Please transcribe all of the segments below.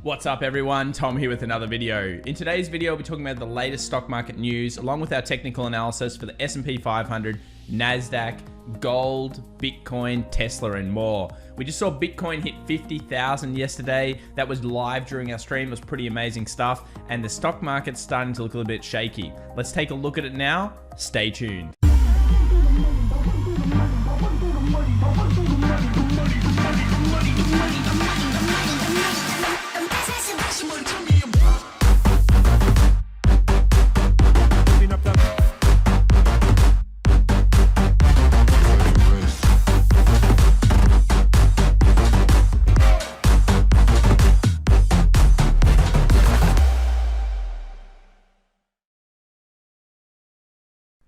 What's up everyone, Tom here with another video. In today's video, we'll be talking about the latest stock market news, along with our technical analysis for the S&P 500, NASDAQ, gold, Bitcoin, Tesla, and more. We just saw Bitcoin hit 50,000 yesterday. That was live during our stream. It was pretty amazing stuff. And the stock market's starting to look a little bit shaky. Let's take a look at it now. Stay tuned.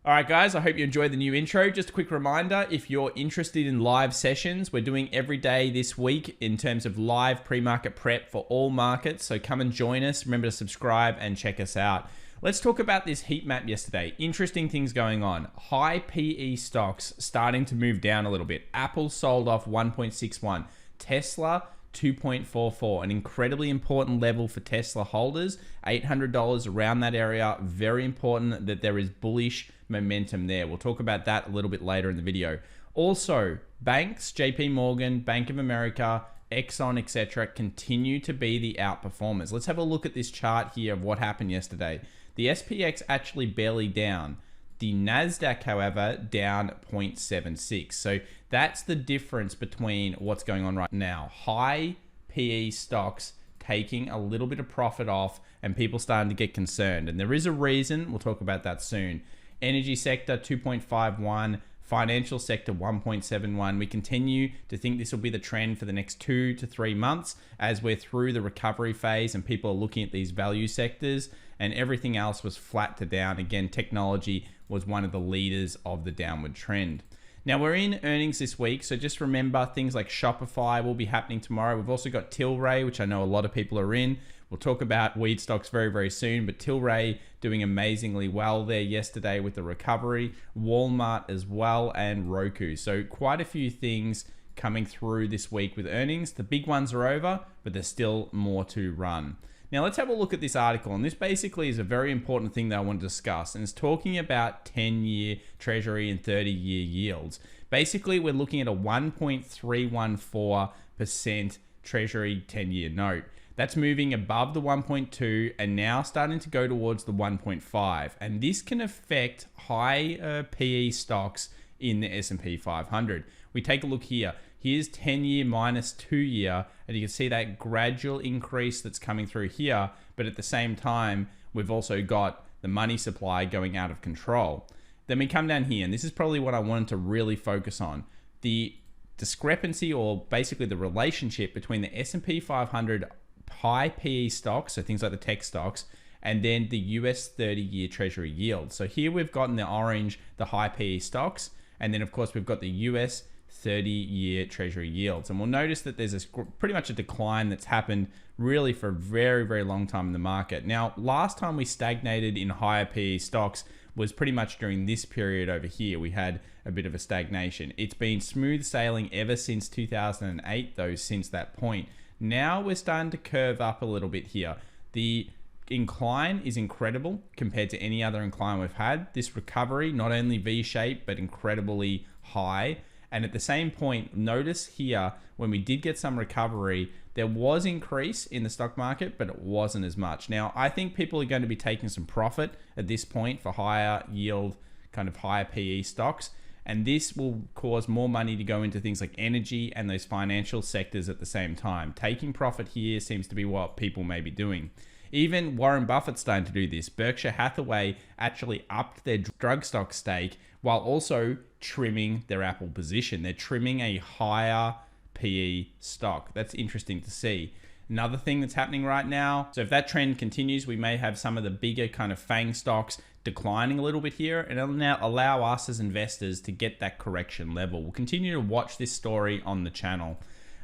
Alright guys, I hope you enjoyed the new intro. Just a quick reminder, if you're interested in live sessions, we're doing every day this week in terms of live pre-market prep for all markets. So come and join us. Remember to subscribe and check us out. Let's talk about this heat map yesterday. Interesting things going on. High PE stocks starting to move down a little bit. Apple sold off 1.61. Tesla 2.44, an incredibly important level for Tesla holders. $800 around that area. Very important that there is bullish momentum there. We'll talk about that a little bit later in the video. Also, banks, JP Morgan, Bank of America, Exxon, etc. continue to be the outperformers. Let's have a look at this chart here of what happened yesterday. The SPX actually barely down. The NASDAQ, however, down 0.76. So that's the difference between what's going on right now. High PE stocks taking a little bit of profit off and people starting to get concerned. And there is a reason. We'll talk about that soon. Energy sector 2.51, financial sector 1.71. We continue to think this will be the trend for the next 2 to 3 months as we're through the recovery phase and people are looking at these value sectors, and everything else was flat to down. Again, technology was one of the leaders of the downward trend. Now we're in earnings this week, so just remember things like Shopify will be happening tomorrow. We've also got Tilray, which I know a lot of people are in. We'll talk about weed stocks very, very soon, but Tilray doing amazingly well there yesterday with the recovery. Walmart as well, and Roku. So quite a few things coming through this week with earnings. The big ones are over, but there's still more to run. Now let's have a look at this article, and this basically is a very important thing that I want to discuss, and it's talking about 10-year Treasury and 30-year yields. Basically, we're looking at a 1.314% Treasury 10-year note. That's moving above the 1.2 and now starting to go towards the 1.5, and this can affect high PE stocks in the S&P 500. We take a look here. Here's 10-year minus 2-year, and you can see that gradual increase that's coming through here, but at the same time, we've also got the money supply going out of control. Then we come down here, and this is probably what I wanted to really focus on. The discrepancy, or basically the relationship between the S&P 500 high PE stocks, so things like the tech stocks, and then the US 30-year Treasury yield. So here we've got in the orange the high PE stocks, and then of course we've got the US 30-year Treasury yields. And we'll notice that there's pretty much a decline that's happened really for a very, very long time in the market. Now, last time we stagnated in higher PE stocks was pretty much during this period over here. We had a bit of a stagnation. It's been smooth sailing ever since 2008, though, since that point. Now we're starting to curve up a little bit here. The incline is incredible compared to any other incline we've had. This recovery, not only V-shaped, but incredibly high. And at the same point, notice here, when we did get some recovery, there was increase in the stock market, but it wasn't as much. Now, I think people are going to be taking some profit at this point for higher yield, kind of higher PE stocks. And this will cause more money to go into things like energy and those financial sectors at the same time. Taking profit here seems to be what people may be doing. Even Warren Buffett's starting to do this. Berkshire Hathaway actually upped their drug stock stake while also trimming their Apple position. They're trimming a higher PE stock. That's interesting to see. Another thing that's happening right now, so if that trend continues, we may have some of the bigger kind of FANG stocks declining a little bit here, and it'll now allow us as investors to get that correction level. We'll continue to watch this story on the channel.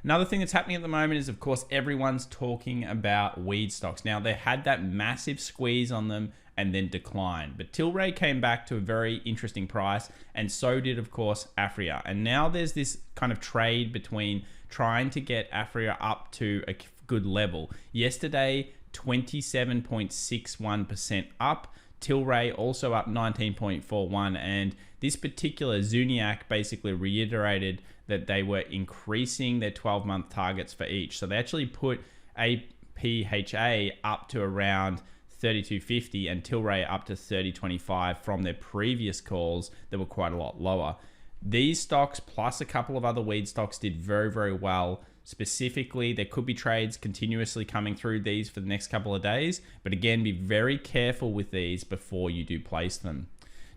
Another thing that's happening at the moment is, of course, everyone's talking about weed stocks. Now, they had that massive squeeze on them and then declined. But Tilray came back to a very interesting price, and so did, of course, Aphria. And now there's this kind of trade between trying to get Aphria up to a good level. Yesterday, 27.61% up. Tilray also up 19.41, and this particular Zuniac basically reiterated that they were increasing their 12-month targets for each. So they actually put APHA up to around 32.50 and Tilray up to 30.25 from their previous calls that were quite a lot lower. These stocks plus a couple of other weed stocks did very, very well. Specifically, there could be trades continuously coming through these for the next couple of days, but again, be very careful with these before you do place them.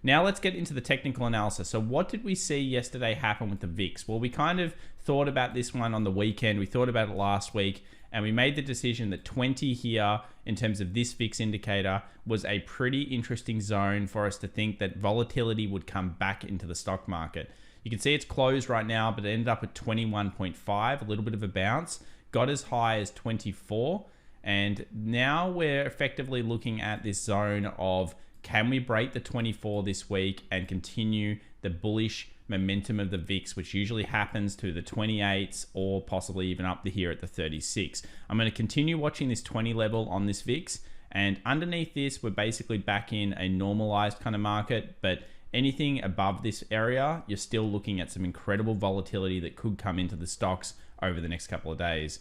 Now let's get into the technical analysis. So what did we see yesterday happen with the VIX? Well, we kind of thought about this one on the weekend. We thought about it last week, and we made the decision that 20 here in terms of this VIX indicator was a pretty interesting zone for us to think that volatility would come back into the stock market. You can see it's closed right now, but it ended up at 21.5, a little bit of a bounce, got as high as 24. And now we're effectively looking at this zone of, can we break the 24 this week and continue the bullish momentum of the VIX, which usually happens to the 28s or possibly even up to here at the 36. I'm going to continue watching this 20 level on this VIX, and underneath this, we're basically back in a normalized kind of market, but anything above this area, you're still looking at some incredible volatility that could come into the stocks over the next couple of days.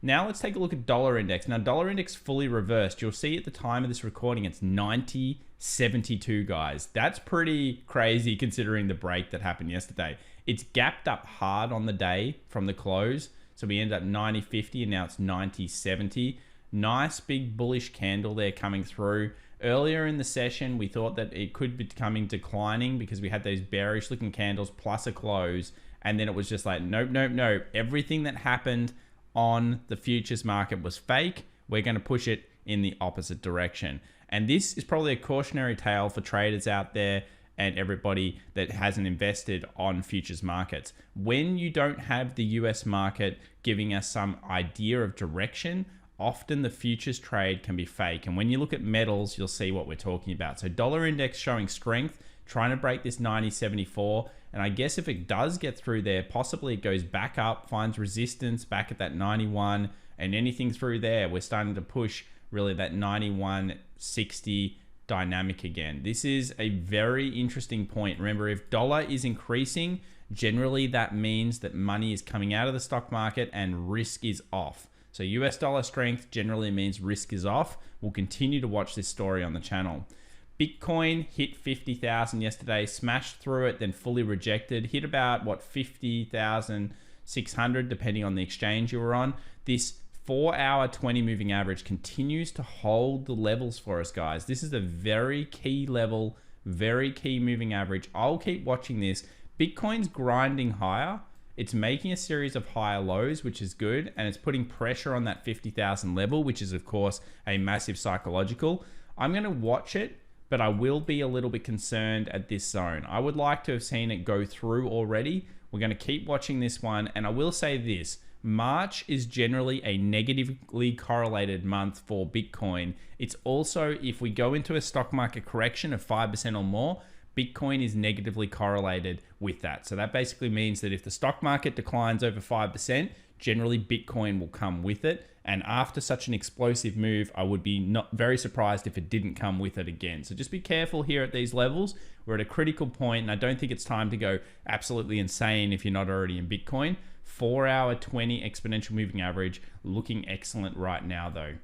Now let's take a look at dollar index. Now dollar index fully reversed. You'll see at the time of this recording, it's 90.72, guys. That's pretty crazy considering the break that happened yesterday. It's gapped up hard on the day from the close. So we ended up 90.50 and now it's 90.70. Nice big bullish candle there coming through. Earlier in the session, we thought that it could be becoming declining because we had those bearish looking candles plus a close. And then it was just like, nope, nope, nope. Everything that happened on the futures market was fake. We're going to push it in the opposite direction. And this is probably a cautionary tale for traders out there and everybody that hasn't invested on futures markets. When you don't have the US market giving us some idea of direction, often the futures trade can be fake. And when you look at metals, you'll see what we're talking about. So dollar index showing strength, trying to break this 90.74. And I guess if it does get through there, possibly it goes back up, finds resistance back at that 91, and anything through there, we're starting to push really that 91.60 dynamic again. This is a very interesting point. Remember, if dollar is increasing, generally that means that money is coming out of the stock market and risk is off. So US dollar strength generally means risk is off. We'll continue to watch this story on the channel. Bitcoin hit 50,000 yesterday, smashed through it, then fully rejected, hit about, 50,600 depending on the exchange you were on. This 4-hour 20 moving average continues to hold the levels for us, guys. This is a very key level, very key moving average. I'll keep watching this. Bitcoin's grinding higher. It's making a series of higher lows, which is good, and it's putting pressure on that 50,000 level, which is, of course, a massive psychological. I'm going to watch it, but I will be a little bit concerned at this zone. I would like to have seen it go through already. We're going to keep watching this one, and I will say this. March is generally a negatively correlated month for Bitcoin. It's also, if we go into a stock market correction of 5% or more, Bitcoin is negatively correlated with that. So that basically means that if the stock market declines over 5%, generally Bitcoin will come with it. And after such an explosive move, I would be not very surprised if it didn't come with it again. So just be careful here at these levels. We're at a critical point, and I don't think it's time to go absolutely insane if you're not already in Bitcoin. 4-hour 20 exponential moving average looking excellent right now though.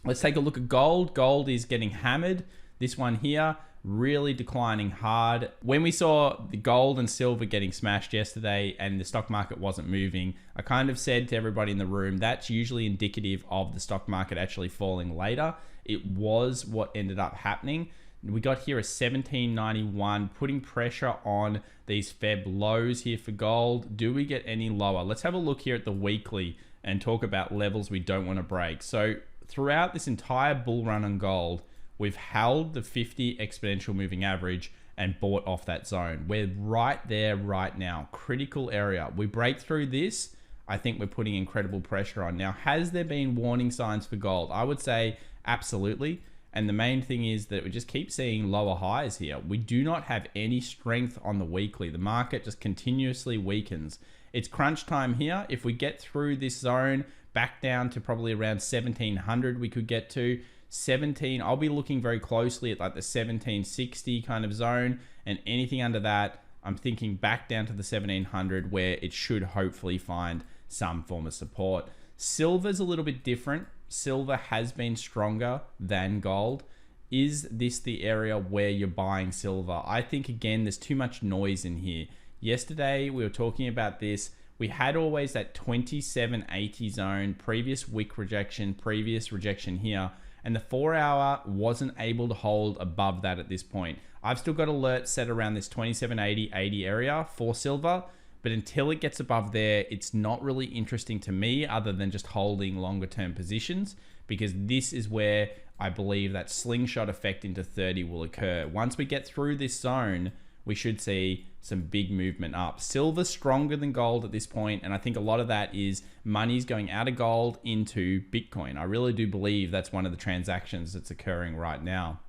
Let's take a look at gold. Gold is getting hammered. This one here, really declining hard. When we saw the gold and silver getting smashed yesterday and the stock market wasn't moving, I kind of said to everybody in the room, that's usually indicative of the stock market actually falling later. It was what ended up happening. We got here a 1791, putting pressure on these Feb lows here for gold. Do we get any lower? Let's have a look here at the weekly and talk about levels we don't want to break. So throughout this entire bull run on gold, we've held the 50 exponential moving average and bought off that zone. We're right there right now, critical area. We break through this, I think we're putting incredible pressure on. Now, has there been warning signs for gold? I would say absolutely. And the main thing is that we just keep seeing lower highs here. We do not have any strength on the weekly. The market just continuously weakens. It's crunch time here. If we get through this zone back down to probably around 1700 we could get to. 17, I'll be looking very closely at like the 1760 kind of zone, and anything under that, I'm thinking back down to the 1700 where it should hopefully find some form of support. Silver's a little bit different. Silver has been stronger than gold. Is this the area where you're buying silver? I think, again, there's too much noise in here. Yesterday, we were talking about this. We had always that 2780 zone, previous wick rejection, previous rejection here, and the 4 hour wasn't able to hold above that at this point. I've still got alerts set around this 2780 area for silver, but until it gets above there, it's not really interesting to me other than just holding longer term positions, because this is where I believe that slingshot effect into 30 will occur. Once we get through this zone, we should see some big movement up. Silver's stronger than gold at this point, and I think a lot of that is money's going out of gold into Bitcoin. I really do believe that's one of the transactions that's occurring right now.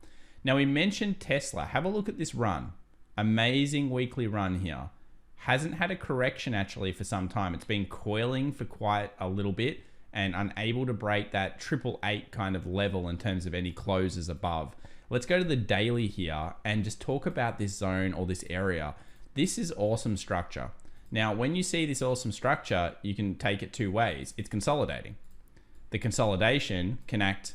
Now, we mentioned Tesla. Have a look at this run. Amazing weekly run here. Hasn't had a correction actually for some time. It's been coiling for quite a little bit and unable to break that 888 kind of level in terms of any closes above. Let's go to the daily here and just talk about this zone or this area. This is awesome structure. Now, when you see this awesome structure, you can take it two ways. It's consolidating. The consolidation can act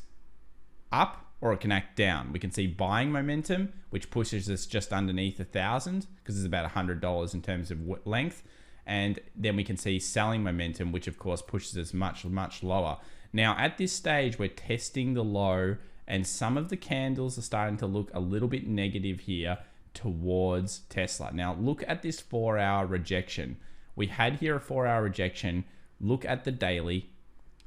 up or it can act down. We can see buying momentum, which pushes us just underneath 1,000 because it's about $100 in terms of length. And then we can see selling momentum, which of course pushes us much, much lower. Now, at this stage, we're testing the low, and some of the candles are starting to look a little bit negative here towards Tesla. Now, look at this 4 hour rejection. We had here a 4 hour rejection. Look at the daily.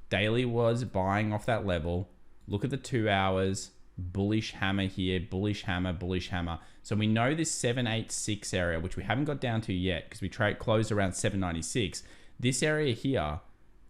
Daily was buying off that level. Look at the 2 hours, bullish hammer here, bullish hammer, bullish hammer. So we know this 786 area, which we haven't got down to yet because we closed around 796. This area here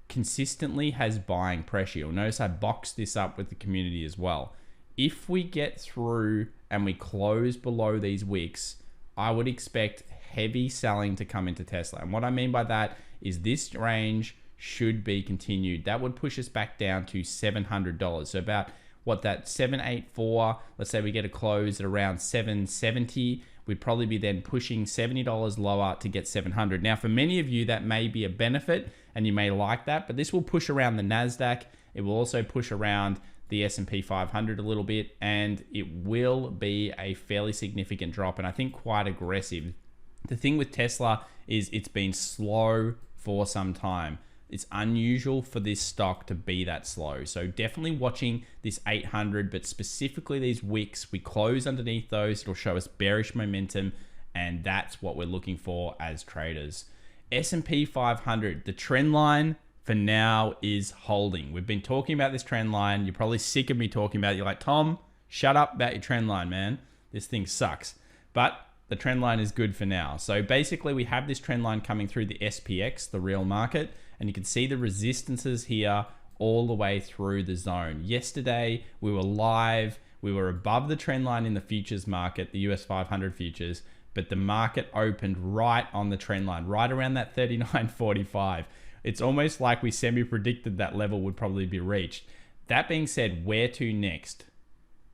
consistently has buying pressure. You'll notice I boxed this up with the community as well. If we get through and we close below these wicks, I would expect heavy selling to come into Tesla. And what I mean by that is this range should be continued. That would push us back down to $700. So about what that 784, let's say we get a close at around 770, we'd probably be then pushing $70 lower to get 700. Now, for many of you, that may be a benefit and you may like that, but this will push around the NASDAQ. It will also push around the S&P 500 a little bit, and it will be a fairly significant drop, and I think quite aggressive. The thing with Tesla is it's been slow for some time. It's unusual for this stock to be that slow. So definitely watching this 800, but specifically these wicks. We close underneath those. It'll show us bearish momentum, and that's what we're looking for as traders. S&P 500, the trend line for now is holding. We've been talking about this trend line. You're probably sick of me talking about it. You're like, Tom, shut up about your trend line, man. This thing sucks. But the trend line is good for now. So basically we have this trend line coming through the SPX, the real market, and you can see the resistances here all the way through the zone. Yesterday, we were live. We were above the trend line in the futures market, the US 500 futures, but the market opened right on the trend line, right around that 39.45. It's almost like we semi-predicted that level would probably be reached. That being said, where to next?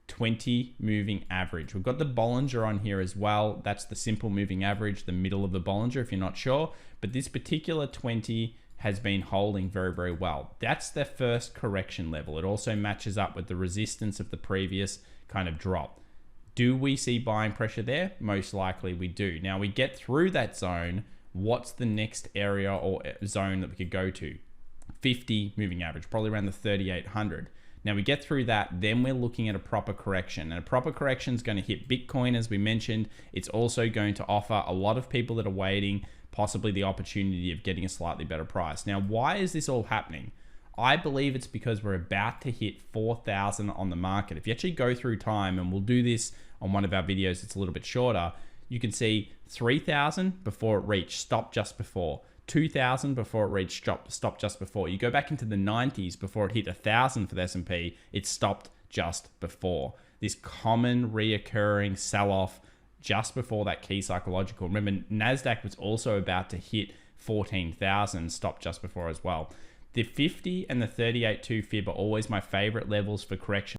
20 moving average. We've got the Bollinger on here as well. That's the simple moving average, the middle of the Bollinger if you're not sure. But this particular 20 has been holding very, very well. That's the first correction level. It also matches up with the resistance of the previous kind of drop. Do we see buying pressure there? Most likely we do. Now we get through that zone. What's the next area or zone that we could go to? 50 moving average, probably around the 3,800. Now we get through that, then we're looking at a proper correction. And a proper correction is going to hit Bitcoin, as we mentioned. It's also going to offer a lot of people that are waiting possibly the opportunity of getting a slightly better price. Now, why is this all happening? I believe it's because we're about to hit 4,000 on the market. If you actually go through time, and we'll do this on one of our videos, it's a little bit shorter, you can see 3,000 before it reached, stopped just before. 2,000 before it reached, stopped just before. You go back into the 90s before it hit 1,000 for the S&P, it stopped just before. This common reoccurring sell-off just before that key psychological. Remember, NASDAQ was also about to hit 14,000, stopped just before as well. The 50 and the 38.2 fib are always my favorite levels for correction